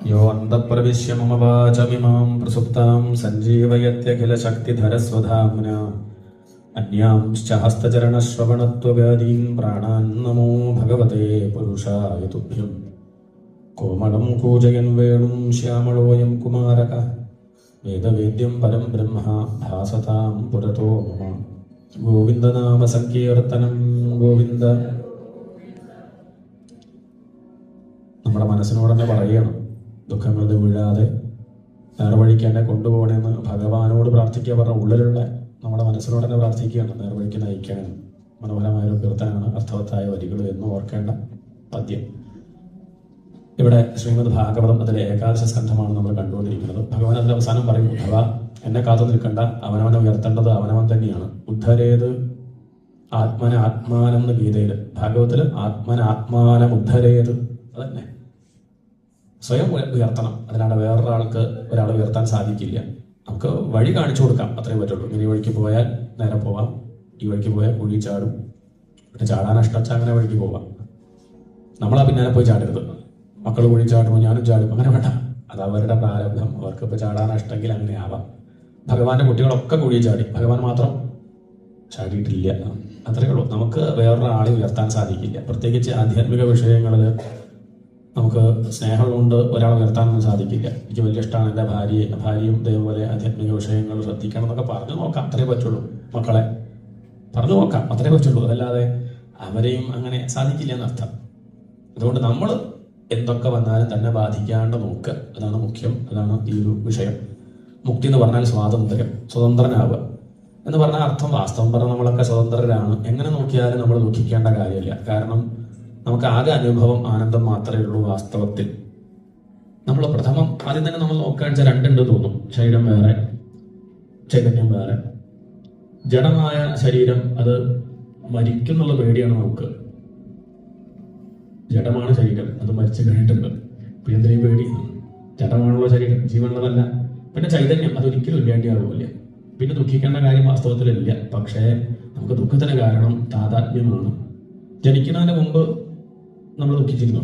യോ അന്തഃപ്രവിശ്യ മമ വാചമിമാം പ്രസുപ്താം സഞ്ജീവയത്യഖിലശക്തിധരസ്വധാംന അന്യാംശ്ച ഹസ്തചരണശ്രവണത്വഗാദീൻ പ്രാണാൻ നമോ ഭഗവതേ പുരുഷായ തുഭ്യം. കോമളം കൂജയൻ വേണും ശ്യാമളോയം കുമാരക വേദവേദ്യം പരം ബ്രഹ്മ ഭാസതാം പുരതോ മമ. ഗോവിന്ദനാമ സങ്കീർത്തനം. ഗോവിന്ദ. നമ്മുടെ മനസ്സിനോട് തന്നെ പറയണം, ദുഃഖങ്ങളിൽ വീഴാതെ നേർവഴിക്ക് എന്നെ കൊണ്ടുപോകണമെന്ന് ഭഗവാനോട് പ്രാർത്ഥിക്കുക. പറഞ്ഞ ഉള്ളിലുള്ള നമ്മുടെ മനസ്സിനോട് തന്നെ പ്രാർത്ഥിക്കുകയാണ്, നേർവഴിക്ക് നയിക്കണം. മനോഹരമായൊരു കീർത്തനാണ്, അർത്ഥവത്തായ വരികൾ എന്ന് ഓർക്കേണ്ട പദ്യം. ഇവിടെ ശ്രീമദ് ഭാഗവതം അതിലെ ഏകാദശ സ്കന്ധമാണ് നമ്മൾ കണ്ടുകൊണ്ടിരിക്കുന്നത്. ഭഗവാൻ അതിന്റെ അവസാനം പറയും, ഭഗവാ എന്നെ കാത്തു നിൽക്കണ്ട, അവനവനെ ഉയർത്തേണ്ടത് അവനവൻ തന്നെയാണ്. ഉദ്ധരേത് ആത്മന ആത്മാനം എന്ന് ഗീതയില്, ഭാഗവതത്തില് ആത്മന ആത്മാനം ഉദ്ധരേത്. അതന്നെ സ്വയം ഉയർത്തണം, അല്ലാണ്ട് വേറൊരാൾക്ക് ഒരാൾ ഉയർത്താൻ സാധിക്കില്ല. നമുക്ക് വഴി കാണിച്ചു കൊടുക്കാം, അത്രയും പറ്റുള്ളൂ. ഇങ്ങനെ ഈ വഴിക്ക് പോയാൽ നേരെ പോവാം, ഈ വഴിക്ക് പോയാൽ കുഴി ചാടും, പിന്നെ ചാടാൻ ഇഷ്ടം അങ്ങനെ വഴിക്ക് പോവാം. നമ്മളാ പിന്നാലെ പോയി ചാടരുത്. മക്കൾ കുഴി ചാടുമ്പോൾ ഞാനും ചാടും, അങ്ങനെ വേണ്ട. അത് അവരുടെ പ്രാരബ്ധം, അവർക്ക് ഇപ്പോൾ ചാടാൻ ഇഷ്ടമെങ്കിൽ അങ്ങനെ ആവാം. ഭഗവാന്റെ കുട്ടികളൊക്കെ കുഴി ചാടി, ഭഗവാൻ മാത്രം ചാടിയിട്ടില്ല. അത്രയേ ഉള്ളൂ. നമുക്ക് വേറൊരാളെ ഉയർത്താൻ സാധിക്കില്ല. പ്രത്യേകിച്ച് ആധ്യാത്മിക വിഷയങ്ങളിൽ നമുക്ക് സ്നേഹം കൊണ്ട് ഒരാളെ ഉയർത്താനൊന്നും സാധിക്കില്ല. എനിക്ക് വലിയ ഇഷ്ടമാണ് എൻ്റെ ഭാര്യയും ഇതേപോലെ ആധ്യാത്മിക വിഷയങ്ങൾ ശ്രദ്ധിക്കണം എന്നൊക്കെ പറഞ്ഞു നോക്കാം, അത്രേ പറ്റുള്ളൂ. മക്കളെ പറഞ്ഞു നോക്കാം, അത്രേ പറ്റുള്ളൂ. അതല്ലാതെ അവരെയും അങ്ങനെ സാധിക്കില്ല എന്നർത്ഥം. അതുകൊണ്ട് നമ്മൾ എന്തൊക്കെ വന്നാലും തന്നെ ബാധിക്കാണ്ട് നോക്കുക, അതാണ് മുഖ്യം. അതാണ് ഈ ഒരു വിഷയം. മുക്തി എന്ന് പറഞ്ഞാൽ സ്വാതന്ത്ര്യം, സ്വതന്ത്രനാവുക എന്ന് പറഞ്ഞാൽ അർത്ഥം. വാസ്തവം പറഞ്ഞാൽ നമ്മളൊക്കെ സ്വതന്ത്രരാണ്. എങ്ങനെ നോക്കിയാലും നമ്മൾ ദുഃഖിക്കേണ്ട കാര്യമില്ല. കാരണം നമുക്ക് ആകെ അനുഭവം ആനന്ദം മാത്രമേ ഉള്ളൂ. വാസ്തവത്തിൽ നമ്മൾ പ്രഥമം ആദ്യം തന്നെ നമ്മൾ നോക്കുകയാണെന്ന് വെച്ചാൽ രണ്ടുണ്ട് തോന്നും. ശരീരം വേറെ, ചൈതന്യം വേറെ. ജഡമായ ശരീരം അത് മരിക്കുന്നുള്ള പേടിയാണ് നമുക്ക്. ജഡമാണ് ശരീരം, അത് മരിച്ചു കഴിഞ്ഞിട്ടുണ്ട്. പിന്നെ എന്തിനേയും പേടി? ജഡമാണുള്ള ശരീരം, ജീവനുള്ളതല്ല. പിന്നെ ചൈതന്യം അതൊരിക്കലും ഇല്ലാണ്ടിയാവില്ല. പിന്നെ ദുഃഖിക്കേണ്ട കാര്യം വാസ്തവത്തിലില്ല. പക്ഷേ നമുക്ക് ദുഃഖത്തിന് കാരണം താതാത്മ്യമാണ്. ജനിക്കുന്നതിന് മുമ്പ് നമ്മൾ ദുഃഖിച്ചിരുന്നോ?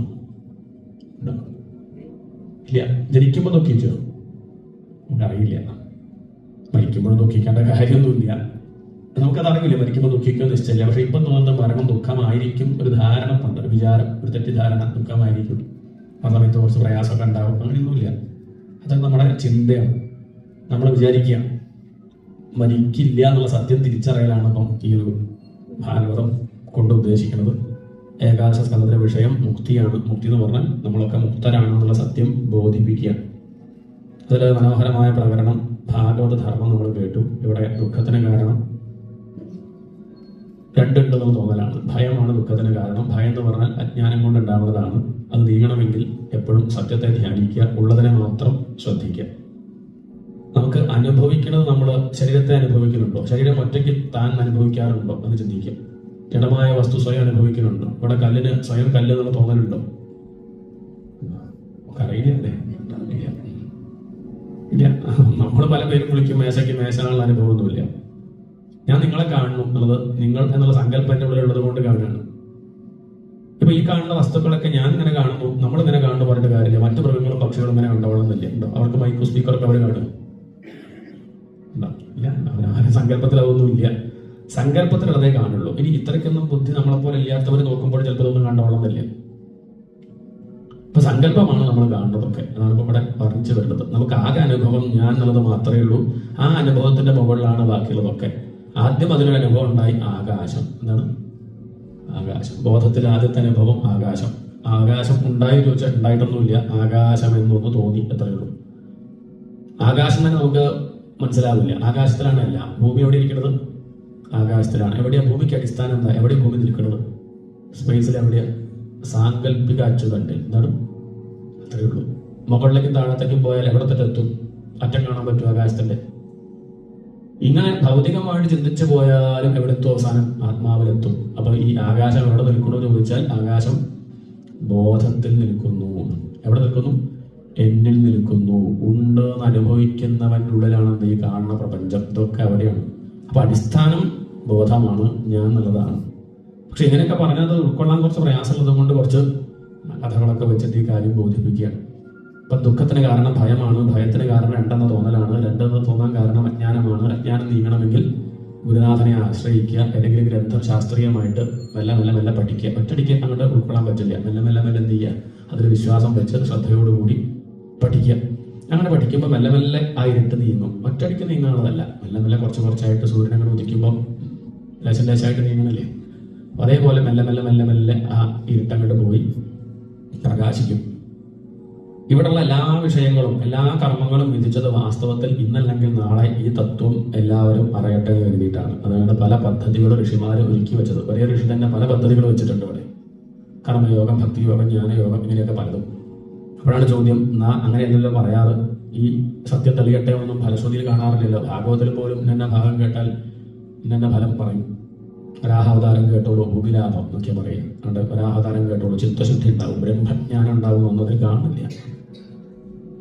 ഇല്ല. ജനിക്കുമ്പോൾ ദുഃഖിച്ചോ? നമുക്കറിയില്ല. മരിക്കുമ്പോഴും ദുഃഖിക്കേണ്ട കാര്യമൊന്നുമില്ല. നമുക്കതറിയില്ല, മരിക്കുമ്പോൾ ദുഃഖിക്കുമോ നിശ്ചയില്ല. പക്ഷെ ഇപ്പം തോന്നുന്ന മരണം ദുഃഖമായിരിക്കും ഒരു ധാരണ ഉണ്ട്, ഒരു വിചാരം, ഒരു തെറ്റിദ്ധാരണ. ദുഃഖമായിരിക്കും, ആ സമയത്ത് കുറച്ച് പ്രയാസമൊക്കെ ഉണ്ടാവും. അങ്ങനെയൊന്നുമില്ല. അത് നമ്മുടെ ചിന്തയാണ്. നമ്മൾ വിചാരിക്കുക മരിക്കില്ല എന്നുള്ള സത്യം തിരിച്ചറിയലാണ് ഇപ്പം ഈ ഒരു ഭാഗവതം കൊണ്ട് ഉദ്ദേശിക്കുന്നത്. ഏകാദശ സ്കന്ധത്തിലെ വിഷയം മുക്തിയാണ്. മുക്തി എന്ന് പറഞ്ഞാൽ നമ്മളൊക്കെ മുക്തരാണെന്നുള്ള സത്യം ബോധിപ്പിക്കുക. അതിൽ മനോഹരമായ പ്രകരണം ഭാഗവത ധർമ്മം നമ്മൾ കേട്ടു. ഇവിടെ ദുഃഖത്തിന് കാരണം രണ്ടുണ്ടെന്ന് തോന്നലാണ്. ഭയമാണ് ദുഃഖത്തിന് കാരണം. ഭയം എന്ന് പറഞ്ഞാൽ അജ്ഞാനം കൊണ്ട് ഉണ്ടാവുന്നതാണ്. അത് നീങ്ങണമെങ്കിൽ എപ്പോഴും സത്യത്തെ ധ്യാനിക്കുക, ഉള്ളതിനെ മാത്രം ശ്രദ്ധിക്കുക. നമുക്ക് അനുഭവിക്കുന്നത്, നമ്മൾ ശരീരത്തെ അനുഭവിക്കുന്നുണ്ടോ? ശരീരം ഒറ്റയ്ക്ക് താൻ അനുഭവിക്കാറുണ്ടോ എന്ന് ചിന്തിക്കുക. ജഡമായ വസ്തു സ്വയം അനുഭവിക്കുന്നുണ്ടോ? ഇവിടെ കല്ലിന് സ്വയം കല്ല് എന്നുള്ള തോന്നലുണ്ടോ? അറിയില്ലേ? ഇല്ല. നമ്മൾ പല പേരും വിളിക്കും മേശയ്ക്ക് മേശനുള്ള അനുഭവമൊന്നുമില്ല. ഞാൻ നിങ്ങളെ കാണുന്നു എന്നുള്ളത് നിങ്ങൾ എന്നുള്ള സങ്കല്പം എൻ്റെ ഉള്ളിൽ ഉള്ളത് കൊണ്ട് കാണുകയാണ്. ഇപ്പൊ ഈ കാണുന്ന വസ്തുക്കളൊക്കെ ഞാൻ ഇങ്ങനെ കാണുന്നു, നമ്മൾ ഇങ്ങനെ കാണുന്നു പറഞ്ഞിട്ട് കാര്യമില്ല. മറ്റു മൃഗങ്ങളും പക്ഷികളും ഇങ്ങനെ കണ്ടോളുന്നില്ല. ഉണ്ടോ? അവർക്ക് മൈക്കും സ്പീക്കറൊക്കെ അവർ കാണും. ഇല്ല. അവരാരും സങ്കല്പത്തിൽ അതൊന്നും ഇല്ല. സങ്കല്പത്തിലുള്ളതേ കാണുള്ളൂ. ഇനി ഇത്രയ്ക്കൊന്നും ബുദ്ധി നമ്മളെപ്പോലെ ഇല്ലാത്തവർ നോക്കുമ്പോൾ ചിലപ്പോൾ ഇതൊന്നും കണ്ടോളുന്നില്ല. ഇപ്പൊ സങ്കല്പമാണ് നമ്മൾ കാണുന്നതൊക്കെ. അതാണ് ഇപ്പൊ ഇവിടെ വർണ്ണിച്ചു വരുന്നത്. നമുക്ക് ആകെ അനുഭവം ഞാൻ എന്നുള്ളത് മാത്രമേ ഉള്ളൂ. ആ അനുഭവത്തിന്റെ മുകളിലാണ് ബാക്കിയുള്ളതൊക്കെ. ആദ്യം അതിനൊരു അനുഭവം ഉണ്ടായി, ആകാശം. എന്താണ് ആകാശം? ബോധത്തിൽ ആദ്യത്തെ അനുഭവം ആകാശം. ആകാശം ഉണ്ടായി ചോദിച്ചാൽ ഉണ്ടായിട്ടൊന്നുമില്ല. ആകാശം എന്നൊന്ന് തോന്നി, എത്രയേ ഉള്ളൂ. ആകാശം തന്നെ നമുക്ക് മനസ്സിലാവില്ല. ആകാശത്തിലാണ് എല്ലാം. ഭൂമി എവിടെ ഇരിക്കുന്നത്? ആകാശത്തിലാണ്. എവിടെയാ ഭൂമിക്ക് അടിസ്ഥാനം? എന്താ? എവിടെ ഭൂമി നിൽക്കുന്നത്? സ്പേസിൽ എവിടെയാ? സാങ്കല്പിക അച്ചുതണ്ടിൽ. എന്താണ്? അത്രയേ ഉള്ളൂ. മുകളിലേക്കും താഴത്തേക്കും പോയാൽ എവിടെ തെറ്റെത്തും? അറ്റം കാണാൻ പറ്റും ആകാശത്തിന്റെ. ഇങ്ങനെ ഭൗതികമായിട്ട് ചിന്തിച്ചു പോയാലും എവിടെത്തും? അവസാനം ആത്മാവിലെത്തും. അപ്പൊ ഈ ആകാശം എവിടെ നിൽക്കണമെന്ന് ചോദിച്ചാൽ ആകാശം ബോധത്തിൽ നിൽക്കുന്നു. എവിടെ നിൽക്കുന്നു? എന്നിൽ നിൽക്കുന്നു. ഉണ്ട് എന്ന് അനുഭവിക്കുന്നവൻ്റെ ഉള്ളിലാണ് ഈ കാണുന്ന പ്രപഞ്ചം. ഇതൊക്കെ അവിടെയാണ്. അപ്പൊ അടിസ്ഥാനം ബോധമാണ്, ഞാൻ എന്നുള്ളതാണ്. പക്ഷെ ഇങ്ങനെയൊക്കെ പറഞ്ഞത് ഉൾക്കൊള്ളാൻ കുറച്ച് പ്രയാസമുള്ളത് കൊണ്ട് കുറച്ച് കഥകളൊക്കെ വെച്ചിട്ട് ഈ കാര്യം ബോധിപ്പിക്കുകയാണ്. ഇപ്പം ദുഃഖത്തിന് കാരണം ഭയമാണ്, ഭയത്തിന് കാരണം രണ്ടെന്ന തോന്നലാണ്, രണ്ടെന്ന് തോന്നാൻ കാരണം അജ്ഞാനമാണ്. അജ്ഞാനം നീങ്ങണമെങ്കിൽ ഗുരുനാഥനെ ആശ്രയിക്കുക, ഏതെങ്കിലും ഗ്രന്ഥം ശാസ്ത്രീയമായിട്ട് മെല്ലെ മെല്ലെ മെല്ലെ പഠിക്കുക. ഒറ്റടിക്ക് അങ്ങോട്ട് ഉൾക്കൊള്ളാൻ പറ്റില്ല. മെല്ലെ മെല്ലെ മെല്ലെ എന്ത് ചെയ്യുക, അതിൽ വിശ്വാസം വെച്ച് ശ്രദ്ധയോടുകൂടി പഠിക്കുക. അങ്ങനെ പഠിക്കുമ്പോൾ മെല്ലെ മെല്ലെ ആ ഇരുട്ട് നീങ്ങും. ഒറ്റടിക്ക് നീങ്ങാനുള്ളതല്ല, മെല്ലെ മെല്ലെ കുറച്ച് കുറച്ചായിട്ട് സൂര്യൻ അങ്ങനെ ഉദിക്കുമ്പോൾ ലേശം ലേശമായിട്ട് നീങ്ങണില്ലേ, അതേപോലെ മെല്ലെ മെല്ലെ മെല്ലെ മെല്ലെ ആ ഇരുട്ടങ്ങോട്ട് പോയി പ്രകാശിക്കും. ഇവിടെയുള്ള എല്ലാ വിഷയങ്ങളും എല്ലാ കർമ്മങ്ങളും വിധിച്ചത് വാസ്തവത്തിൽ ഇന്നല്ലെങ്കിൽ നാളെ ഈ തത്വം എല്ലാവരും അറിയട്ടെ എന്ന് കരുതിയിട്ടാണ്. അതാണ് പല പദ്ധതികളും ഋഷിമാർ ഒരുക്കി വെച്ചത്. ഒരേ ഋഷി തന്നെ പല പദ്ധതികൾ വെച്ചിട്ടുണ്ട് ഇവിടെ. കർമ്മയോഗം, ഭക്തിയോഗം, ജ്ഞാനയോഗം, ഇങ്ങനെയൊക്കെ പലതും. അപ്പോഴാണ് ചോദ്യം, അങ്ങനെയല്ലല്ലോ പറയാറ്, ഈ സത്യം തെളിയട്ടെ ഒന്നും ഫലശ്രുതിയിൽ കാണാറില്ലല്ലോ. ഭാഗവതത്തിൽ പോലും ഇന്ന ഭാഗം കേട്ടാൽ ഇന്ന ഫലം പറയും. വരാഹാവതാരം കേട്ടോളൂ ഭൂമിലാഭം എന്നൊക്കെ പറയും. അതുകൊണ്ട് വരാഹാവതാരം കേട്ടോളൂ ചിത്തശുദ്ധി ഉണ്ടാവും, ബ്രഹ്മജ്ഞാനം ഉണ്ടാവും എന്നതിൽ കാണില്ല.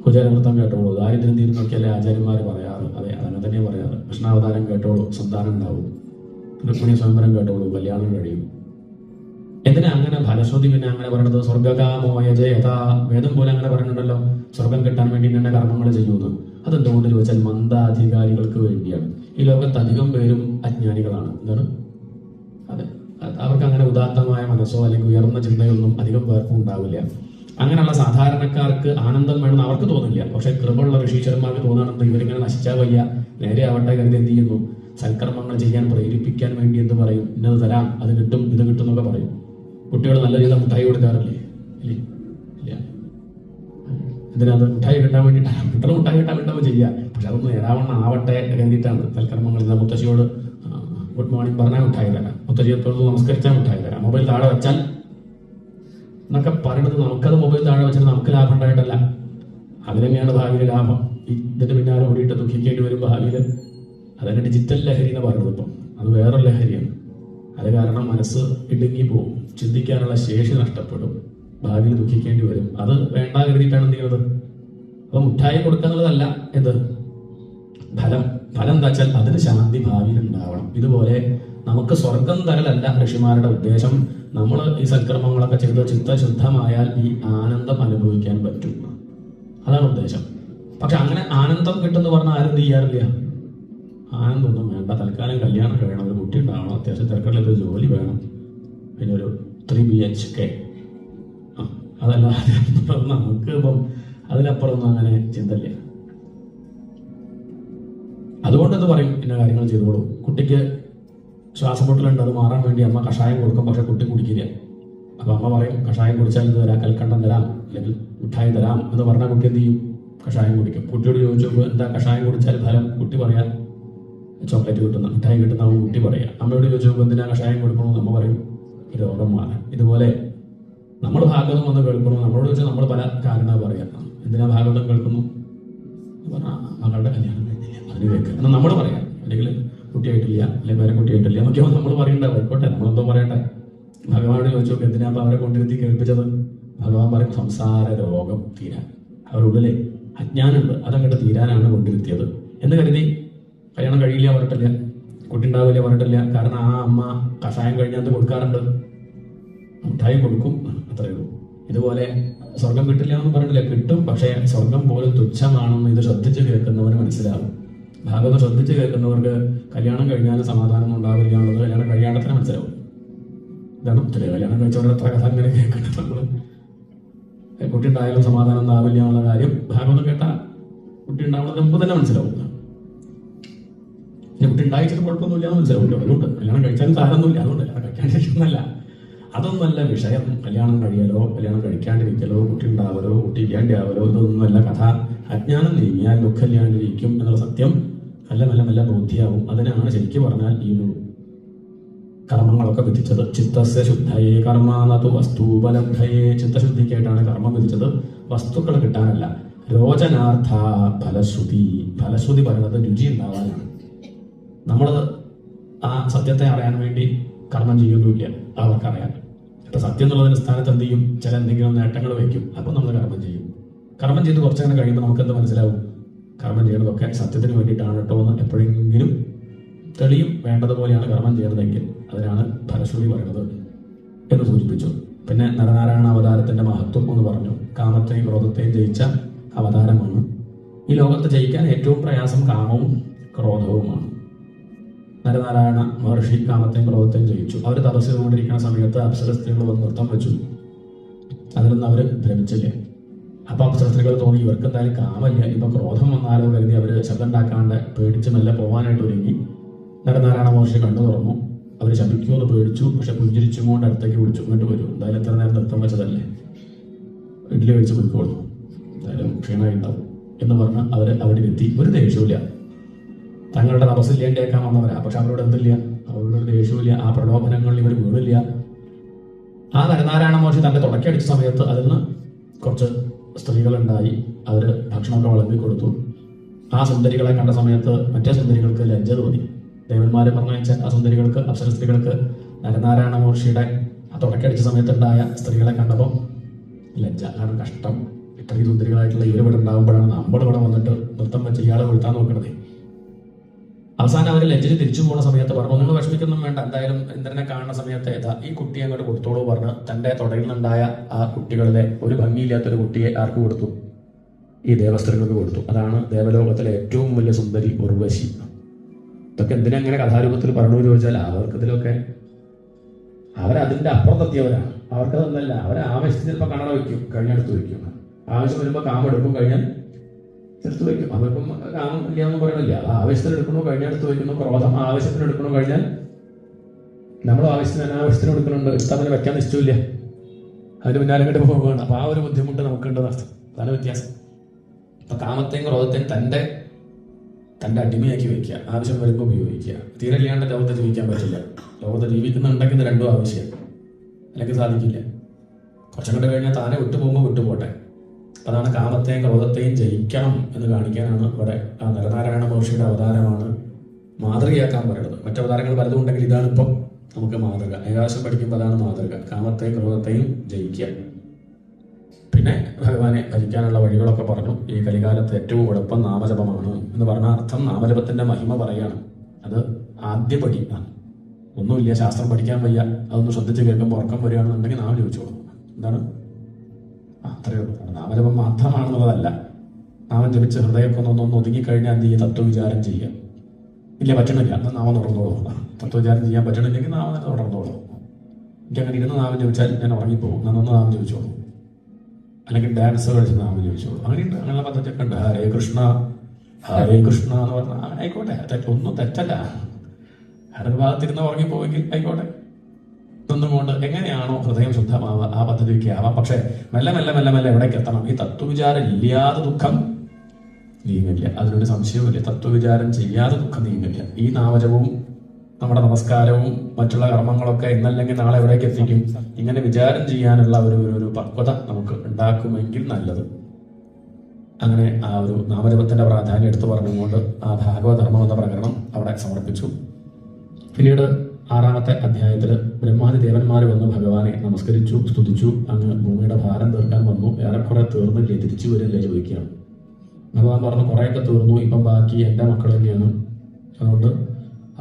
കുചേരവൃത്തം കേട്ടോളൂ ദാരിദ്ര്യം തീരുന്നൊക്കെയല്ലേ ആചാര്യന്മാർ പറയാറ്. അതെ, അതങ്ങനെ തന്നെ പറയാറ്. കൃഷ്ണാവതാരം കേട്ടോളൂ സന്താനം ഉണ്ടാവും, രുക്മിണി സ്വയംവരം കേട്ടോളൂ കല്യാണം കഴിയും. എന്തിനാ അങ്ങനെ ഫലശ്രുതി പിന്നെ അങ്ങനെ പറയണത്? സ്വർഗകാമോയജയതാ, വേദം പോലെ അങ്ങനെ പറഞ്ഞിട്ടുണ്ടല്ലോ, സ്വർഗം കിട്ടാൻ വേണ്ടി തന്നെ കർമ്മങ്ങൾ ചെയ്യുന്നു. അതെന്തുകൊണ്ട് ചോദിച്ചാൽ മന്ദാധികാരികൾക്ക് വേണ്ടിയാണ്. ഈ ലോകത്ത് അധികം പേരും അജ്ഞാനികളാണ്. എന്താണ്? അതെ, അവർക്ക് അങ്ങനെ ഉദാത്തമായ മനസ്സോ അല്ലെങ്കിൽ ഉയർന്ന ചിന്തയൊന്നും അധികം പേർക്കും ഉണ്ടാവില്ല. അങ്ങനെയുള്ള സാധാരണക്കാർക്ക് ആനന്ദം വേണമെന്ന് അവർക്ക് തോന്നില്ല. പക്ഷെ കൃപയുള്ള ഋഷീശ്വരന്മാർക്ക് തോന്നുകയാണെന്ന് ഇവരിങ്ങനെ നശിച്ചാൽ വയ്യ, നേരെ ആവട്ടെ കരുതി എന്ത് ചെയ്യുന്നു, സൽക്കർമ്മങ്ങൾ ചെയ്യാൻ പ്രേരിപ്പിക്കാൻ വേണ്ടി എന്ത് പറയും, ഇന്നത് തരാം, അത് കിട്ടും, ഇത് കിട്ടും എന്നൊക്കെ പറയും. കുട്ടികൾ നല്ല രീതിയിൽ മുട്ടായി കൊടുക്കാറില്ലേ? ഇല്ലേ? ഇല്ല. ഇതിനകത്ത് മുട്ടായി കിട്ടാൻ വേണ്ടിയിട്ടാണ്, കുട്ടികൾ മുട്ടായി കിട്ടാൻ വേണ്ടി ചെയ്യുക. പക്ഷെ അതൊന്നും നേരാവണ്ണം ആവട്ടെ കരുതിയിട്ടാണ് സൽക്കർമ്മങ്ങൾ. മുത്തശ്ശിയോട് ഗുഡ് മോർണിംഗ് പറഞ്ഞാൽ മുട്ടായി തരാം, മുത്തശ്ശിയോട് നമസ്കരിച്ചാൽ മുട്ടായി തരാം, മൊബൈൽ താഴെ വെച്ചാൽ എന്നൊക്കെ പറയുന്നത്. നമുക്കത് മൊബൈൽ താഴെ വെച്ചാൽ നമുക്ക് ലാഭം ഉണ്ടായിട്ടല്ല, അത് തന്നെയാണ് ഭാവിയിലെ ലാഭം. ഇതിന്റെ പിന്നാലെ ഓടിയിട്ട് ദുഃഖിക്കേണ്ടി വരും ഭാവിയിൽ. അതന്നെ ഡിജിറ്റൽ ലഹരി എന്ന് പറയുന്നത്. ഇപ്പം അത് വേറൊരു ലഹരിയാണ്. അത് കാരണം മനസ്സ് ഇടുങ്ങി പോകും, ചിന്തിക്കാനുള്ള ശേഷി നഷ്ടപ്പെടും, ഭാവിയിൽ ദുഃഖിക്കേണ്ടി വരും. അത് വേണ്ട കരുതിയിട്ടാണ് എന്ത് ചെയ്യുന്നത്. അപ്പൊ മുട്ടായി കൊടുക്കാന്നുള്ളതല്ല എന്ത് ഫലം. ഫലം എന്താ വെച്ചാൽ അതിന് ശാന്തി ഭാവിയിൽ ഉണ്ടാവണം. ഇതുപോലെ നമുക്ക് സ്വർഗം തരലല്ല ഋഷിമാരുടെ ഉദ്ദേശം. നമ്മൾ ഈ സൽക്കർമ്മങ്ങളൊക്കെ ചെയ്ത് ചിത്തശുദ്ധമായാൽ ഈ ആനന്ദം അനുഭവിക്കാൻ പറ്റും, അതാണ് ഉദ്ദേശം. പക്ഷെ അങ്ങനെ ആനന്ദം കിട്ടുമെന്ന് പറഞ്ഞാൽ ആരും ചെയ്യാറില്ല. ആനന്ദമൊന്നും വേണ്ട, തൽക്കാലം കല്യാണം കഴിയണം, ഒരു കുട്ടി ഉണ്ടാവണം, അത്യാവശ്യം തിരക്കുള്ളൊരു ജോലി വേണം, പിന്നെ ഒരു 3 BHK, അതല്ലാതെ നമുക്ക് ഇപ്പം അതിനപ്പുറമൊന്നും അങ്ങനെ ചിന്തയില്ല. അതുകൊണ്ട് എന്ത് പറയും, ഇന്ന കാര്യങ്ങൾ ചെയ്തോളൂ. കുട്ടിക്ക് ശ്വാസം മുട്ടലുണ്ട്, അത് മാറാൻ വേണ്ടി അമ്മ കഷായം കൊടുക്കും, പക്ഷെ കുട്ടി കുടിക്കില്ല. അപ്പൊ അമ്മ പറയും കഷായം കുടിച്ചാൽ ഇത് തരാം, കൽക്കണ്ടം തരാം, അല്ലെങ്കിൽ മിഠായി തരാം എന്ന് പറഞ്ഞാൽ കുട്ടി എന്ത് ചെയ്യും, കഷായം കുടിക്കും. കുട്ടിയോട് ചോദിച്ചപ്പോൾ എന്താ കഷായം കുടിച്ചാൽ ഫലം, കുട്ടി പറയാം ചോക്ലേറ്റ് കിട്ടുന്ന, മിഠായി കിട്ടുന്ന കുട്ടി പറയാം. അമ്മയോട് ചോദിച്ചപ്പോൾ എന്തിനാ കഷായം കൊടുക്കണമെന്ന് അമ്മ പറയും രോഗം മാറാൻ. ഇതുപോലെ നമ്മൾ ഭാഗവതം വന്ന് കേൾക്കണു, നമ്മളോട് ചോദിച്ചാൽ നമ്മൾ പല കാരണമാണ് പറയാം. എന്തിനാ ഭാഗവതം കേൾക്കുന്നു പറഞ്ഞാൽ മകളുടെ കല്യാണം കഴിഞ്ഞില്ല അതിന് കേൾക്കുക എന്നാൽ നമ്മൾ പറയാം, അല്ലെങ്കിൽ കുട്ടിയായിട്ടില്ല, അല്ലെങ്കിൽ വേറെ കുട്ടിയായിട്ടില്ല എന്നൊക്കെ നമ്മൾ പറയണ്ടേ, ആയിക്കോട്ടെ, നമ്മളെന്തോ പറയട്ടെ. ഭഗവാനോട് ചോദിച്ചു എന്തിനാ അപ്പൊ അവരെ കൊണ്ടിരുത്തി കേൾപ്പിച്ചത്? ഭഗവാൻ പറയും സംസാര രോഗം തീരാൻ, അവരുള്ളിലെ അജ്ഞാനമുണ്ട് അതങ്ങോട്ട് തീരാനാണ് കൊണ്ടിരുത്തിയത് എന്ന് കരുതി കല്യാണം കഴിയില്ല പറഞ്ഞിട്ടില്ല, കുട്ടി ഉണ്ടാവില്ല പറഞ്ഞിട്ടില്ല. കാരണം ആ അമ്മ കഷായം കഴിഞ്ഞാൽ കൊടുക്കാറുണ്ട്, മിഠായി കൊടുക്കും, അത്രയേ ഉള്ളൂ. ഇതുപോലെ സ്വർഗം കിട്ടില്ല എന്ന് പറഞ്ഞിട്ടില്ല, കിട്ടും. പക്ഷേ സ്വർഗം പോലും തുച്ഛമാണെന്ന് ഇത് ശ്രദ്ധിച്ച് കേൾക്കുന്നവന് മനസ്സിലാവും. ഭാഗവതം ശ്രദ്ധിച്ച് കേൾക്കുന്നവർക്ക് കല്യാണം കഴിഞ്ഞാലും സമാധാനം ഉണ്ടാവില്ല എന്നുള്ളത് കല്യാണം കഴിയാണ്ട് തന്നെ മനസ്സിലാവും. ഇതാണ് ചെറിയ കല്യാണം കഴിച്ചവരുടെ എത്ര കഥ അങ്ങനെ കേൾക്കുന്നത്. നമ്മൾ കുട്ടി ഉണ്ടായാലും സമാധാനം ഉണ്ടാവില്ല എന്നുള്ള കാര്യം ഭാഗവതം കേട്ടാൽ കുട്ടി ഉണ്ടാവുന്നതിന് മുമ്പ് തന്നെ മനസ്സിലാവും. പിന്നെ കുട്ടി ഉണ്ടായിച്ചിട്ട് കുഴപ്പമൊന്നുമില്ല എന്ന് മനസ്സിലാവില്ല. അതുകൊണ്ട് കല്യാണം കഴിച്ചാലും സാരമൊന്നുമില്ല, അതുകൊണ്ട് കഴിക്കാൻ ശേഷമൊന്നല്ല, അതൊന്നുമല്ല വിഷയം. കല്യാണം കഴിയലോ കല്യാണം കഴിക്കാണ്ടിരിക്കലോ കുട്ടി ഉണ്ടാവലോ കുട്ടി ഇല്ലാണ്ടാവലോ ഇതൊന്നുമല്ല കഥ. അജ്ഞാനം നീങ്ങിയാൽ ദുഃഖമില്ലാണ്ടിരിക്കും എന്നുള്ള സത്യം മെല്ലെ മെല്ലെ മെല്ലെ ബോധ്യാവും. അതിനാണ് ശരിക്കും പറഞ്ഞാൽ ഈ ഒരു കർമ്മങ്ങളൊക്കെ വിധിച്ചത്. ചിത്തസ്യ ശുദ്ധയെ കർമാനതു വസ്തുപലബ്ധയെ, ചിത്തശുദ്ധിക്കായിട്ടാണ് കർമ്മം വിധിച്ചത്, വസ്തുക്കൾ കിട്ടാനല്ല. രോചനാർത്ഥ ഫലശ്രുതി, ഫലശ്രുതി പറയുന്നത് രുചി ഉണ്ടാവാനാണ്. നമ്മൾ ആ സത്യത്തെ അറിയാൻ വേണ്ടി കർമ്മം ചെയ്യുന്നില്ല, അവർക്കറിയാം. ഇപ്പൊ സത്യം എന്നുള്ളതിന് സ്ഥാനത്ത് എന്ത് ചെയ്യും, ചില എന്തെങ്കിലും നേട്ടങ്ങൾ വയ്ക്കും, അപ്പോൾ നമ്മൾ കർമ്മം ചെയ്യും. കർമ്മം ചെയ്ത് കുറച്ചങ്ങനെ കഴിയുമ്പോൾ നമുക്ക് എന്ത് മനസ്സിലാവും, കർമ്മം ചെയ്യുന്നതൊക്കെ സത്യത്തിന് വേണ്ടിയിട്ടാണ് കേട്ടോ എന്ന് എപ്പോഴെങ്കിലും തെളിയും. വേണ്ടതുപോലെയാണ് കർമ്മം ചെയ്യുന്നതെങ്കിൽ അതിനാണ് ഫലശ്രുതി പറയുന്നത് എന്ന് സൂചിപ്പിച്ചു. പിന്നെ നരനാരായണ അവതാരത്തിന്റെ മഹത്വം എന്ന് പറഞ്ഞു. കാമത്തെയും ക്രോധത്തെയും ജയിച്ച അവതാരമാണ്. ഈ ലോകത്ത് ജയിക്കാൻ ഏറ്റവും പ്രയാസം കാമവും ക്രോധവുമാണ്. നരനാരായണ മഹർഷി കാമത്തെയും ക്രോധത്തെയും ജയിച്ചു. അവർ തപസ് ചെയ്തുകൊണ്ടിരിക്കുന്ന സമയത്ത് അപ്സര സ്ത്രീകൾ വന്ന് നൃത്തം വെച്ചു. അതിലൊന്നും അവർ ഭ്രമിച്ചില്ല. അപ്പൊ അപ്സര സ്ത്രീകൾ തോന്നി ഇവർക്ക് എന്തായാലും കാമല്ല, ഇപ്പൊ ക്രോധം വന്നാലോ കരുതി അവര് ശബ്ദം ഉണ്ടാക്കാണ്ട് പേടിച്ച് മെല്ലെ പോകാനായിട്ട് ഒരുങ്ങി. നരനാരായണ മഹർഷി കണ്ടു തുറന്നു. അവർ ശപിക്കുമെന്ന് പേടിച്ചു. പക്ഷെ പുഞ്ചിരിച്ചും കൊണ്ട് അടുത്തേക്ക് വിളിച്ചു, ഇങ്ങോട്ട് വരും, എന്തായാലും എത്ര നേരം നൃത്തം വെച്ചതല്ലേ, ഇഡ്ഡലി കഴിച്ച് പോയിക്കോളൂ, എന്തായാലും ക്ഷീണമായി ഉണ്ടാവും എന്ന് പറഞ്ഞ് അവർ അവിടെ എത്തി. ഒരു ദേഷ്യമില്ല, തങ്ങളുടെ തപസ്സില്ലേണ്ടേക്കാൻ വന്നവരാ. പക്ഷെ അവരോട് എന്തില്ല, അവരോട് ദേഷ്യമില്ല. ആ പ്രലോഭനങ്ങളിൽ ഇവർ വീണില്ല. ആ നരനാരായണ മഹർഷി തന്റെ തുടക്കടിച്ച സമയത്ത് അതിൽ നിന്ന് കുറച്ച് സ്ത്രീകളുണ്ടായി. അവര് ഭക്ഷണമൊക്കെ വിളമ്പി കൊടുത്തു. ആ സുന്ദരികളെ കണ്ട സമയത്ത് മറ്റേ സുന്ദരികൾക്ക് ലജ്ജ തോന്നി. ദേവന്മാരെ പറഞ്ഞയച്ച ആ സുന്ദരികൾക്ക്, അപ്സര സ്ത്രീകൾക്ക് നരനാരായണ മഹർഷിയുടെ ആ തുടക്കടിച്ച സമയത്തുണ്ടായ സ്ത്രീകളെ കണ്ടപ്പോൾ ലജ്ജ. കാരണം കഷ്ടം, ഇത്രയും സുന്ദരികളായിട്ടുള്ള ഇവരിവിടെ ഉണ്ടാകുമ്പോഴാണ് നമ്മളിവിടെ വന്നിട്ട് നൃത്തം വെച്ച് ഇയാളെ വീഴ്ത്താൻ നോക്കണത്. അവസാനം അവർ ലജ്ജയിൽ തിരിച്ചു പോകുന്ന സമയത്ത് പറഞ്ഞു, ഒന്നും വിഷമിക്കൊന്നും വേണ്ട, എന്തായാലും ഇന്ദ്രനെ കാണുന്ന സമയത്ത് ഈ കുട്ടിയെ അങ്ങോട്ട് കൊടുത്തോളൂ പറഞ്ഞ് തന്റെ തുടയിൽ നിന്നുണ്ടായ ആ കുട്ടികളിലെ ഒരു ഭംഗിയില്ലാത്തൊരു കുട്ടിയെ ആർക്ക് കൊടുത്തു? ഈ ദേവസ്ത്രീകൾക്ക് കൊടുത്തു. അതാണ് ദേവലോകത്തിലെ ഏറ്റവും വലിയ സുന്ദരി ഉർവശി. ഇതൊക്കെ എന്തിനെങ്ങനെ കഥാരൂപത്തിൽ പറഞ്ഞു ചോദിച്ചാൽ അവർക്കിതിലൊക്കെ അവരതിന്റെ അപ്പുറത്തെത്തിയവരാണ്. അവർക്കതൊന്നല്ല, അവരെ ആവശ്യത്തിന് ചിലപ്പോൾ കണ്ണട വയ്ക്കും, കഴിഞ്ഞെടുത്ത് വയ്ക്കും. ആവശ്യം വരുമ്പോൾ കാമെടുക്കും, കഴിഞ്ഞാൽ എടുത്തു വയ്ക്കും. അവർക്കും കാമം ഇല്ല എന്ന് പറയണില്ല. ആവശ്യത്തിന് എടുക്കണോ, കഴിഞ്ഞെടുത്ത് വയ്ക്കുന്നു. ക്രോധം ആവശ്യത്തിന് എടുക്കണോ, കഴിഞ്ഞാൽ നമ്മൾ ആവശ്യത്തിന് അനാവശ്യത്തിന് എടുക്കുന്നുണ്ട്. ഇഷ്ടത്തിന് വെക്കാൻ നിശ്ചയമില്ല, അതിന് പിന്നാലെ അങ്ങോട്ട് പോകുകയാണ്. അപ്പൊ ആ ഒരു ബുദ്ധിമുട്ട് നമുക്കുണ്ട് അർത്ഥം. അതാണ് വ്യത്യാസം. അപ്പൊ കാമത്തെയും ക്രോധത്തെയും തന്റെ അടിമയാക്കി വയ്ക്കുക, ആവശ്യം വരുമ്പോൾ ഉപയോഗിക്കുക. തീരെ ഇല്ലാണ്ട് ലോകത്ത് ജീവിക്കാൻ പറ്റില്ല. ലോകത്ത് ജീവിക്കുന്നുണ്ടെങ്കിൽ ഇത് രണ്ടും ആവശ്യമാണ്, അല്ലെങ്കിൽ സാധിക്കില്ല. കുറച്ചും കൂടെ കഴിഞ്ഞാൽ താനെ വിട്ടുപോകുമ്പോൾ വിട്ടുപോട്ടെ. അതാണ് കാമത്തെയും ക്രോധത്തെയും ജയിക്കണം എന്ന് കാണിക്കാനാണ് ഇവിടെ ആ നരനാരായണ മഹർഷിയുടെ അവതാരമാണ് മാതൃകയാക്കാൻ പറയുന്നത്. മറ്റവതാരങ്ങൾ പലതും ഉണ്ടെങ്കിൽ ഇതാണ് ഇപ്പം നമുക്ക് മാതൃക. ഏകാദശം പഠിക്കുമ്പോൾ അതാണ് മാതൃക, കാമത്തെയും ക്രോധത്തെയും ജയിക്കുക. പിന്നെ ഭഗവാനെ ഭജിക്കാനുള്ള വഴികളൊക്കെ പറഞ്ഞു. ഈ കലികാലത്ത് ഏറ്റവും എളുപ്പം നാമജപമാണ് എന്ന് പറഞ്ഞ അർത്ഥം നാമജപത്തിന്റെ മഹിമ പറയാണ്. അത് ആദ്യപടി. ഒന്നുമില്ല, ശാസ്ത്രം പഠിക്കാൻ വയ്യ, അതൊന്ന് ശ്രദ്ധിച്ച് കേൾക്കുമ്പോൾ ഉറക്കം വരികയാണെന്നുണ്ടെങ്കിൽ നാമം ജപിച്ചോളൂ. എന്താണ്? അത്രയേ ഉള്ളൂ. നാമജപം മാത്രമാണെന്നുള്ളതല്ല. നാമം ജപിച്ച് ഹൃദയമൊക്കെ ഒന്ന് ഒതുങ്ങിക്കഴിഞ്ഞാൽ എന്ത് ചെയ്യുക? തത്വവിചാരം ചെയ്യുക. ഇല്ല, പറ്റണില്ല, എന്നാൽ നാമം തുറന്നോളൂ. തത്വവിചാരം ചെയ്യാൻ പറ്റണില്ലെങ്കിൽ നാമം തന്നെ തുടർന്നോളൂ. എനിക്കങ്ങനെ ഇരുന്ന് നാമം ജപിച്ചാൽ ഞാൻ ഉറങ്ങിപ്പോകും, നന്നൊന്ന് നാമം ജപിച്ചോളൂ. അല്ലെങ്കിൽ ഡാൻസ് കളിച്ച് നാമം ജപിച്ചോളൂ. അങ്ങനെയുണ്ട്, അങ്ങനെയുള്ള പദ്ധതിയൊക്കെ ഉണ്ട്. ഹരേ കൃഷ്ണ ഹരേ കൃഷ്ണ എന്ന് പറഞ്ഞാൽ ആയിക്കോട്ടെ, ഒന്നും തെറ്റല്ല. ഹരേ ഭാഗത്തിരുന്ന് ഉറങ്ങിപ്പോയെങ്കിൽ ആയിക്കോട്ടെ. ഇതൊന്നും കൊണ്ട് എങ്ങനെയാണോ ഹൃദയം ശുദ്ധമാവുക ആ പദ്ധതിക്ക് ആവാം. പക്ഷെ മെല്ലെ മെല്ലെ മെല്ലെ മെല്ലെ എവിടേക്ക് എത്തണം? ഈ തത്വവിചാരം ഇല്ലാതെ ദുഃഖം നീങ്ങില്ല, അതിനൊരു സംശയവുമില്ല. തത്വവിചാരം ചെയ്യാതെ ദുഃഖം നീങ്ങില്ല. ഈ നാമജപവും നമ്മുടെ നമസ്കാരവും മറ്റുള്ള കർമ്മങ്ങളൊക്കെ ഇന്നല്ലെങ്കിൽ നാളെ എവിടേക്ക് എത്തിക്കും? ഇങ്ങനെ വിചാരം ചെയ്യാനുള്ള ഒരു പക്വത നമുക്ക് ഉണ്ടാക്കുമെങ്കിൽ നല്ലത്. അങ്ങനെ ആ ഒരു നാമജപത്തിന്റെ പ്രാധാന്യം എടുത്തു പറഞ്ഞുകൊണ്ട് ആ ഭാഗവതധർമ്മം എന്ന പ്രകരണം അവിടെ സമർപ്പിച്ചു. പിന്നീട് 6-ാമത്തെ അധ്യായത്തിൽ ബ്രഹ്മാദി ദേവന്മാർ വന്ന് ഭഗവാനെ നമസ്കരിച്ചു, സ്തുതിച്ചു. അങ്ങ് ഭൂമിയുടെ ഭാരം തീർക്കാൻ വന്നു, ഏറെക്കുറെ തീർന്നില്ലേ, തിരിച്ചു വരില്ലേ ചോദിക്കുകയാണ്. ഭഗവാൻ പറഞ്ഞു, കുറേയൊക്കെ തീർന്നു, ഇപ്പം ബാക്കി എൻ്റെ മക്കൾ തന്നെയാണ്. അതുകൊണ്ട്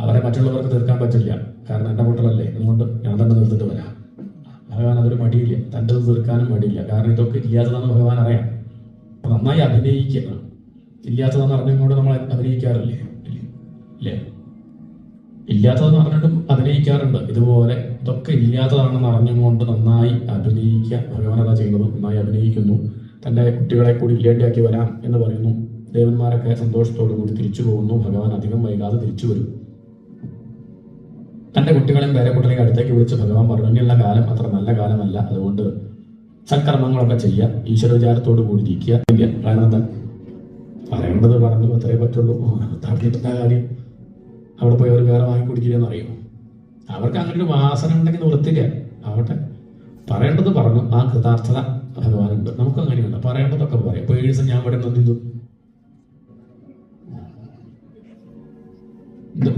അവരെ മറ്റുള്ളവർക്ക് തീർക്കാൻ പറ്റില്ല, കാരണം എൻ്റെ മക്കളല്ലേ, അതുകൊണ്ട് ഞാൻ തന്നെ തീർത്തിട്ട് വരാം. ഭഗവാൻ അതൊരു മടിയില്ല, തൻ്റെ തീർക്കാനും മടിയില്ല. കാരണം ഇതൊക്കെ ഇല്ലാത്തതെന്ന് ഭഗവാൻ അറിയാം. അപ്പൊ നന്നായി അഭിനയിക്കുക. ഇല്ലാത്തതെന്ന് അറിഞ്ഞുകൊണ്ട് നമ്മൾ അഭിനയിക്കാറില്ലേ? ഇല്ലേ? ഇല്ലാത്തതെന്ന് പറഞ്ഞിട്ടും അഭിനയിക്കാറുണ്ട്. ഇതുപോലെ ഇതൊക്കെ ഇല്ലാത്തതാണെന്ന് അറിഞ്ഞുകൊണ്ട് നന്നായി അഭിനയിക്കുക. ഭഗവാൻ അതാ ചെയ്യുന്നത്, നന്നായി അഭിനയിക്കുന്നു. തൻ്റെ കുട്ടികളെ കൂടി ഇല്ലാണ്ടാക്കി വരാം എന്ന് പറയുന്നു. ദേവന്മാരൊക്കെ സന്തോഷത്തോടു കൂടി തിരിച്ചു പോകുന്നു. ഭഗവാൻ അധികം വൈകാതെ തിരിച്ചു വരും. തൻ്റെ കുട്ടികളെയും പേരക്കുട്ടികളെയും അടുത്തേക്ക് വിളിച്ച് ഭഗവാൻ പറഞ്ഞു, ഇനിയുള്ള കാലം അത്ര നല്ല കാലമല്ല, അതുകൊണ്ട് സൽക്കർമ്മങ്ങളൊക്കെ ചെയ്യുക, ഈശ്വരവിചാരത്തോടു കൂടി ഇരിക്കുക. കാരണം എന്താ പറയേണ്ടത് പറഞ്ഞു, അത്രേ പറ്റുള്ളൂ. തട്ടിയിട്ട കാര്യം അവിടെ പോയി അവർ വേറെ വാങ്ങിക്കുടിക്കില്ലെന്ന് അറിയുമോ? അവർക്ക് അങ്ങനെ ഒരു വാസന ഉണ്ടെങ്കിൽ നിവൃത്തില്ല. ആവട്ടെ, പറയേണ്ടത് പറഞ്ഞു. ആ കൃതാർത്ഥത ഭഗവാനുണ്ട്. നമുക്ക് അങ്ങനെയുണ്ട്, പറയേണ്ടതൊക്കെ പറയാം. ഇപ്പൊ 7 ദിവസം ഞാൻ ഇവിടെ എന്ത്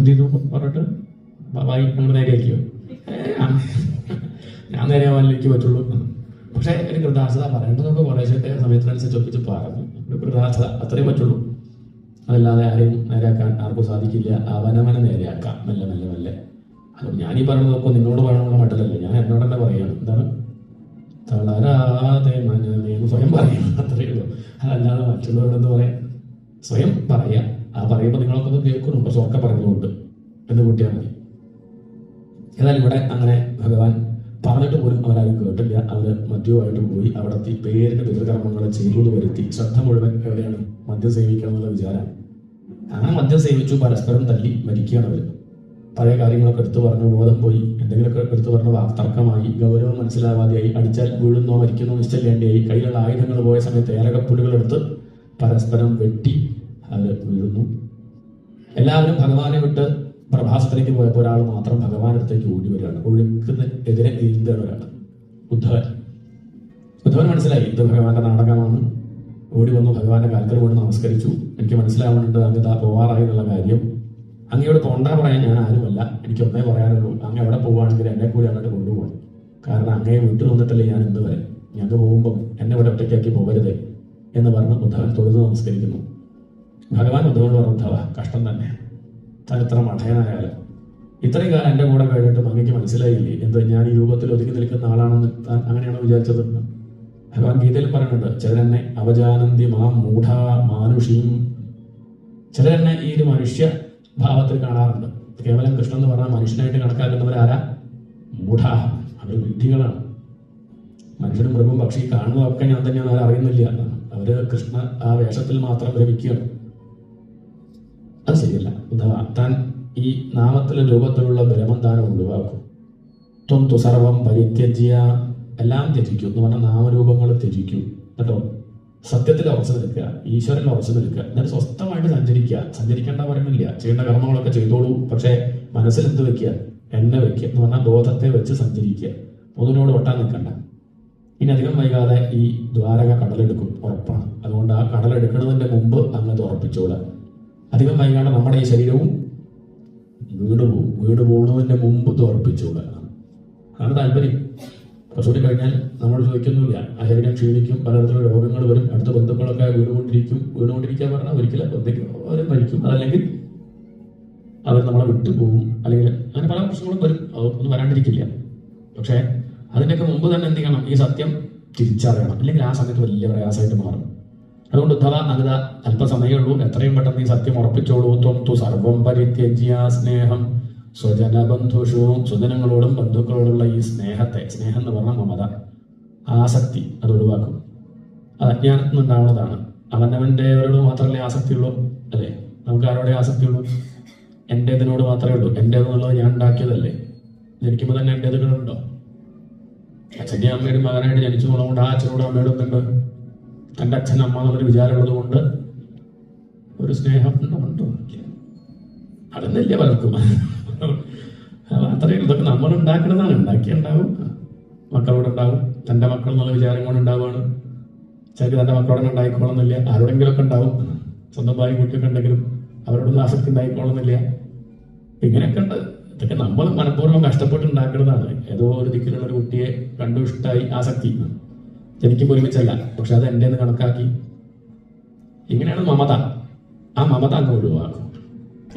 ചെയ്തു പറഞ്ഞിട്ട് വായി അങ്ങനെ നേരെയാക്കിയോ? ഞാൻ നേരെ വാനിലേക്ക് പറ്റുള്ളൂ. പക്ഷെ ഒരു കൃതാർത്ഥത പറയേണ്ടതൊക്കെ കുറേ സമയത്തിനനുസരിച്ച് ഒപ്പിച്ച് പറഞ്ഞു. ഒരു കൃതാർത്ഥത അത്രയും പറ്റുള്ളൂ. അതല്ലാതെ ആരെയും നേരെയാക്കാൻ ആർക്കും സാധിക്കില്ല. അവനവനെ നേരെയാക്കാം മെല്ലെ മെല്ലെ മെല്ലെ. അതുകൊണ്ട് ഞാനീ പറയുന്നതൊക്കെ നിങ്ങളോട് പറയാനുള്ള മട്ടിലല്ലേ, ഞാൻ എന്നോട് തന്നെ പറയുകയാണ്. എന്താണ്? തളരാതെ മനമേ എന്ന് സ്വയം പറയാം, അത്രയേ ഉള്ളൂ. അതല്ലാതെ മറ്റുള്ളവരെന്ന് പറയാം, സ്വയം പറയാം. ആ പറയുമ്പോൾ നിങ്ങളൊക്കെ ഒന്ന് കേൾക്കണം, പക്ഷെ ഉറക്കെ പറഞ്ഞുകൊണ്ട് എന്ന് കൂട്ടിയാൽ മതി. ഏതായാലും ഇവിടെ അങ്ങനെ ഭഗവാൻ പറഞ്ഞിട്ട് പോലും അവരാരും കേട്ടില്ല. അവർ മദ്യവുമായിട്ട് പോയി അവിടത്തെ പേരിന് പിതൃകർമ്മങ്ങൾ ചെയ്തു വരുത്തി. ശ്രദ്ധ മുഴുവൻ എവിടെയാണ്? മദ്യം സേവിക്കണം എന്നുള്ള വിചാരം. ആ മദ്യം സേവിച്ചു, പരസ്പരം തല്ലി മരിക്കുകയാണ് അവർ. പഴയ കാര്യങ്ങളൊക്കെ എടുത്തു പറഞ്ഞു, ബോധം പോയി, എന്തെങ്കിലുമൊക്കെ എടുത്തു പറഞ്ഞ തർക്കമായി, ഗൗരവം മനസ്സിലാവാതെയായി, അടിച്ചാൽ വീഴുന്നോ മരിക്കുന്നോ നിശ്ചയില്ലാതെയായി, കയ്യിലുള്ള ആയുധങ്ങൾ പോയ സമയത്ത് ഏലകപ്പുലുകളെടുത്ത് പരസ്പരം വെട്ടി അവർ വീഴുന്നു. എല്ലാവരും ഭഗവാനെ വിട്ട് പ്രഭാസത്തിലേക്ക് പോയപ്പോൾ ഒരാൾ മാത്രം ഭഗവാനടുത്തേക്ക് ഓടി വരികയാണ്. ഒഴുക്കിന് എതിരെ നീന്താണ് ഒരാൾ, ഉദ്ധവൻ. ഉദ്ധവൻ മനസ്സിലായി ഇത് ഭഗവാന്റെ നാടകമാണ്. ഓടി വന്നു ഭഗവാന്റെ കാൽക്കൽ വീണ് നമസ്കരിച്ചു. എനിക്ക് മനസ്സിലാവുന്നുണ്ട് അങ്ങ് താ പോവാറായി എന്നുള്ള കാര്യം. അങ്ങയോട് തോണ്ടാ പറയാൻ ഞാൻ ആരുമല്ല, എനിക്ക് ഒന്നേ പറയാനുള്ളൂ, അങ്ങ് എവിടെ പോവുകയാണെങ്കിൽ എന്നെ കൂടി അങ്ങോട്ട് കൊണ്ടുപോകണം. കാരണം അങ്ങയെ വീട്ടിൽ വന്നിട്ടല്ലേ ഞാൻ ഇന്ന് വരെ, ഞങ്ങൾ പോകുമ്പം എന്നെ ഇവിടെ ഒറ്റയ്ക്കാക്കി പോകരുതേ എന്ന് പറഞ്ഞ് ഉദ്ധവൻ തൊഴുത് നമസ്കരിക്കുന്നു. ഭഗവാൻ ഉദ്ധവനോട് പറഞ്ഞു, ഉദ്ധവ കഷ്ടം തന്നെ, താൻ ഇത്ര മഠയനായാലും ഇത്രയും കാലം എൻ്റെ കൂടെ കഴിഞ്ഞിട്ടും അങ്ങേക്ക് മനസ്സിലായില്ലേ എന്ത് ഞാൻ ഈ രൂപത്തിൽ ഒതുങ്ങി നിൽക്കുന്ന ആളാണെന്ന് താൻ അങ്ങനെയാണോ വിചാരിച്ചത്? ഭഗവാൻ ഗീതയിൽ പറയുന്നുണ്ട്, ചിലരെന്നെ അവജാനന്തി മാം മൂഢ മാനുഷീം. ചിലരെന്നെ ഈ ഒരു മനുഷ്യ ഭാവത്തിൽ കാണാറുണ്ട്. കേവലം കൃഷ്ണൻ എന്ന് പറഞ്ഞാൽ മനുഷ്യനായിട്ട് കണക്കാക്കുന്നവരാരാ? മൂഢ, അവർ വിഡ്ഢികളാണ്. മനുഷ്യനും മൃഗവും പക്ഷി കാണുന്നതൊക്കെ ഞാൻ തന്നെയാണ്, അവർ അറിയുന്നില്ല. അവര് കൃഷ്ണ ആ വേഷത്തിൽ മാത്രം ഭ്രമിക്കുകയാണ്. അത് ശരിയല്ല. അഥവാ താൻ ഈ നാമത്തിലെ രൂപത്തിലുള്ള ഭ്രമം താൻ ഒഴിവാക്കും. ത്വം തു സർവം പരിത്യജ്യ, എല്ലാം ത്യജിക്കും എന്ന് പറഞ്ഞാൽ നാമരൂപങ്ങൾ ത്യജിക്കും കേട്ടോ. സത്യത്തിൽ ഉറച്ചു നിൽക്കുക, ഈശ്വരൻ ഉറച്ചു നിൽക്കുക, എന്നിട്ട് സ്വസ്ഥമായിട്ട് സഞ്ചരിക്കുക. സഞ്ചരിക്കേണ്ട പറയുന്നില്ല, ചെയ്യേണ്ട കർമ്മങ്ങളൊക്കെ ചെയ്തോളൂ, പക്ഷേ മനസ്സിൽ എന്ത് വെക്കുക? എന്നെ വെക്കുക എന്ന് പറഞ്ഞാൽ ബോധത്തെ വെച്ച് സഞ്ചരിക്കുക. പൊതുവിനോട് ഒട്ടാൻ നിൽക്കണ്ട. ഇനി അധികം വൈകാതെ ഈ ദ്വാരക കടലെടുക്കും, ഉറപ്പാണ്. അതുകൊണ്ട് ആ കടലെടുക്കുന്നതിന്റെ മുമ്പ് അങ്ങ് ഉറപ്പിച്ചോളാം. അധികം വൈകാതെ നമ്മുടെ ഈ ശരീരവും വീട് പോകുന്നതിന്റെ മുമ്പ് ഇത് ഉറപ്പിച്ചോളാം. അതാണ് താല്പര്യം. കുറച്ചുകൂടി കഴിഞ്ഞാൽ നമ്മൾ ചോദിക്കുന്നില്ല, ആ ശരീരം ക്ഷീണിക്കും, പലതരത്തിലുള്ള രോഗങ്ങൾ വരും, അടുത്ത ബന്ധുക്കളൊക്കെ വീണുകൊണ്ടിരിക്കാൻ പറഞ്ഞാൽ ഒരിക്കലും അവർ മരിക്കും, അതല്ലെങ്കിൽ അവർ നമ്മളെ വിട്ടുപോകും, അല്ലെങ്കിൽ അങ്ങനെ പല പ്രശ്നങ്ങളും വരും. അതൊന്നും വരാണ്ടിരിക്കില്ല. പക്ഷേ അതിൻ്റെയൊക്കെ മുമ്പ് തന്നെ എന്ത് ചെയ്യണം? ഈ സത്യം തിരിച്ചറിയണം, അല്ലെങ്കിൽ ആ സമയത്ത് വലിയ പ്രയാസമായിട്ട് മാറും. അതുകൊണ്ട് ഉദ്ധവ അഗത അല്പസമയമേ ഉള്ളൂ, എത്രയും പെട്ടെന്ന് ഈ സത്യം ഉറപ്പിച്ചോളൂ. ത്വം തു സർവം പരിത്യജ്യ സ്നേഹം സ്വജനബന്ധുഷു, സ്വജനങ്ങളോടും ബന്ധുക്കളോടുള്ള ഈ സ്നേഹത്തെ, സ്നേഹം എന്ന് പറഞ്ഞാൽ മമത, ആസക്തി, അത് ഒഴിവാക്കും. അത് അജ്ഞാനത്തിൽ നിന്നുണ്ടാവുന്നതാണ്. അവനവൻ്റെവരോട് മാത്രമല്ലേ ആസക്തിയുള്ളൂ, അല്ലേ? നമുക്ക് ആരോടെ ആസക്തിയുള്ളൂ? എൻ്റേതിനോട് മാത്രമേ ഉള്ളൂ. എൻ്റേതെന്നുള്ളത് ഞാൻ ഉണ്ടാക്കിയതല്ലേ. ജനിക്കുമ്പോൾ തന്നെ എൻ്റേതുകളുണ്ടോ? അച്ഛൻ്റെ അമ്മയുടെ മകനായിട്ട് ജനിച്ചു പോണതുകൊണ്ട് ആ അച്ഛനോടും അമ്മയോടും ഉണ്ട്. തൻ്റെ അച്ഛൻ അമ്മ എന്നൊരു വിചാരമുള്ളത് കൊണ്ട് ഒരു സ്നേഹം ഉണ്ടോ? അതൊന്നില്ല പലർക്കും. അത്രയും ഇതൊക്കെ നമ്മൾ ഉണ്ടാക്കുന്നതാണ്. ഉണ്ടാക്കിയുണ്ടാവും, മക്കളോടുണ്ടാവും, തൻ്റെ മക്കൾ എന്നുള്ള വിചാരം കൊണ്ട് ഉണ്ടാവുകയാണ്. ചിലക്ക് തൻ്റെ മക്കളോടെ ഉണ്ടായിക്കോളുന്നില്ല, ആരോടെങ്കിലും ഒക്കെ ഉണ്ടാവും. സ്വന്തം ഭാര്യ കുട്ടിയൊക്കെ ഉണ്ടെങ്കിലും അവരോടൊന്നും ആസക്തി ഉണ്ടായിക്കോളുന്നില്ല. ഇങ്ങനെയൊക്കെ ഉണ്ട്. ഇതൊക്കെ നമ്മൾ മനഃപൂർവ്വം കഷ്ടപ്പെട്ട് ഉണ്ടാക്കുന്നതാണ്. ഏതോ ഒരു ദിക്കിലുള്ള ഒരു കുട്ടിയെ കണ്ടു ഇഷ്ടമായി, ആസക്തി. ജനിക്കുമ്പോൾ ഒരുമിച്ചല്ല, പക്ഷെ അത് എൻ്റെ കണക്കാക്കി. ഇങ്ങനെയാണ് മമത. ആ മമത അങ്ങ് ഒഴിവാക്കും.